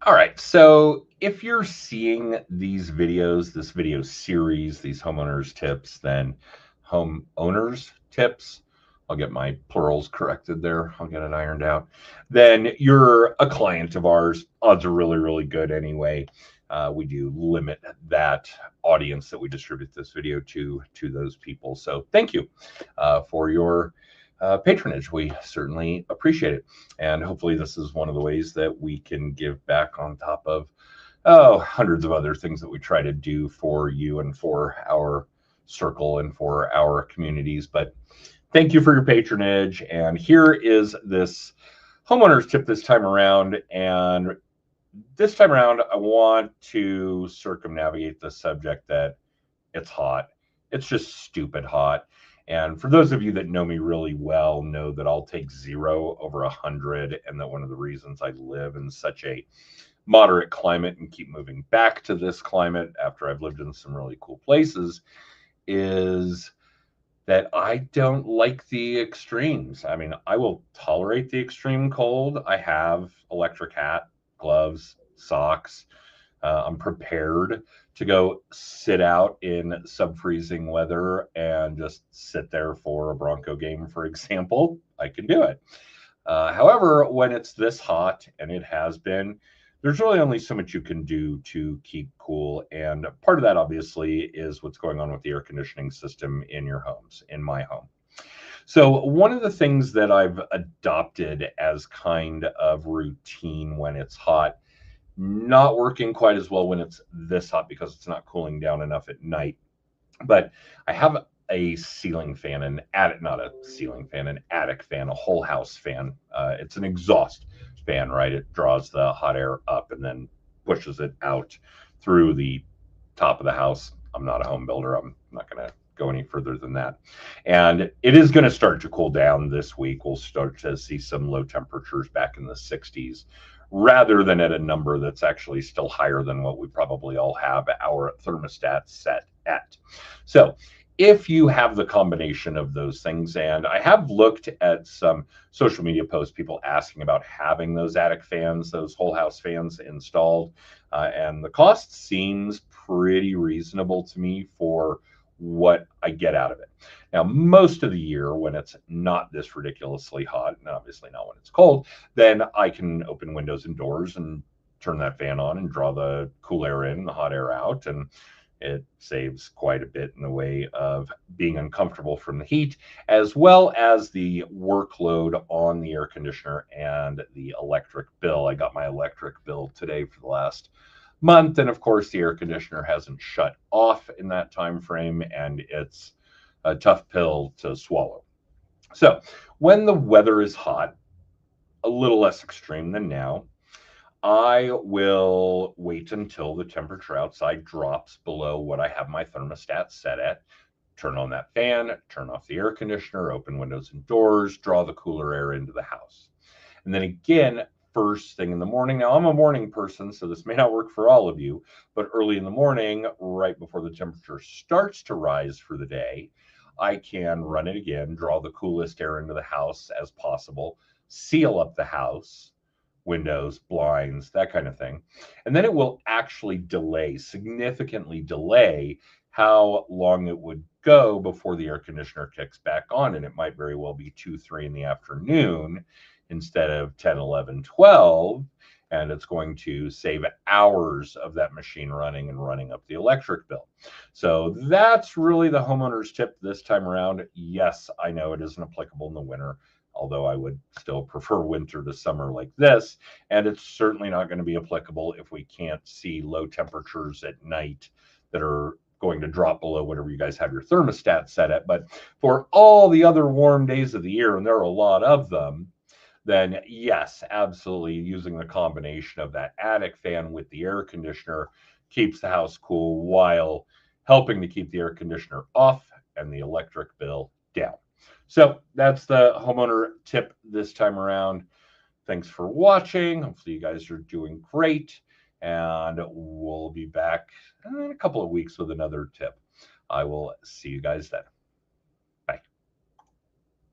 All right, so if you're seeing these videos, this video series, these homeowners tips, then homeowners tips, I'll get my plurals corrected there. I'll get it ironed out. Then you're a client of ours. Odds are really, really good anyway. We do limit that audience that we distribute this video to those people. So thank you for your patronage. We certainly appreciate it. And hopefully this is one of the ways that we can give back on top of hundreds of other things that we try to do for you and for our circle and for our communities. But thank you for your patronage. And here is this homeowners tip this time around. And this time around, I want to circumnavigate the subject that it's hot. It's just stupid hot. And for those of you that know me really well, know that I'll take 0 over 100, and that one of the reasons I live in such a moderate climate and keep moving back to this climate after I've lived in some really cool places is that I don't like the extremes. I mean, I will tolerate the extreme cold. I have electric hat, gloves, socks. I'm prepared to go sit out in sub-freezing weather and just sit there for a Bronco game, for example. I can do it. However, when it's this hot, and it has been, there's really only so much you can do to keep cool. And part of that, obviously, is what's going on with the air conditioning system in your homes, in my home. So one of the things that I've adopted as kind of routine when it's hot, not working quite as well when it's this hot because it's not cooling down enough at night. But I have a ceiling fan, an attic, not a ceiling fan, an attic fan, a whole house fan. It's an exhaust fan, right? It draws the hot air up and then pushes it out through the top of the house. I'm not a home builder. I'm not going to go any further than that. And it is going to start to cool down this week. We'll start to see some low temperatures back in the 60s rather than at a number that's actually still higher than what we probably all have our thermostat set at. So if you have the combination of those things, and I have looked at some social media posts, people asking about having those attic fans, those whole house fans installed, and the cost seems pretty reasonable to me for what I get out of it. Now, most of the year when it's not this ridiculously hot, and obviously not when it's cold, then I can open windows and doors and turn that fan on and draw the cool air in, the hot air out, and it saves quite a bit in the way of being uncomfortable from the heat, as well as the workload on the air conditioner and the electric bill. I got my electric bill today for the last month, and of course the air conditioner hasn't shut off in that time frame, and it's a tough pill to swallow. So when the weather is hot, a little less extreme than now, I will wait until the temperature outside drops below what I have my thermostat set at, turn on that fan, turn off the air conditioner, open windows and doors, draw the cooler air into the house. And then again, first thing in the morning. Now, I'm a morning person, so this may not work for all of you, but early in the morning, right before the temperature starts to rise for the day, I can run it again, draw the coolest air into the house as possible, seal up the house, windows, blinds, that kind of thing. And then it will actually delay, significantly delay how long it would go before the air conditioner kicks back on. And it might very well be 2, 3 in the afternoon instead of 10, 11, 12. And it's going to save hours of that machine running and running up the electric bill. So that's really the homeowner's tip this time around. Yes, I know it isn't applicable in the winter, although I would still prefer winter to summer like this. And it's certainly not going to be applicable if we can't see low temperatures at night that are going to drop below whatever you guys have your thermostat set at. But for all the other warm days of the year, and there are a lot of them, then yes, absolutely, using the combination of that attic fan with the air conditioner keeps the house cool while helping to keep the air conditioner off and the electric bill down. So that's the homeowner tip this time around. Thanks for watching. Hopefully you guys are doing great, and we'll be back in a couple of weeks with another tip. I will see you guys then.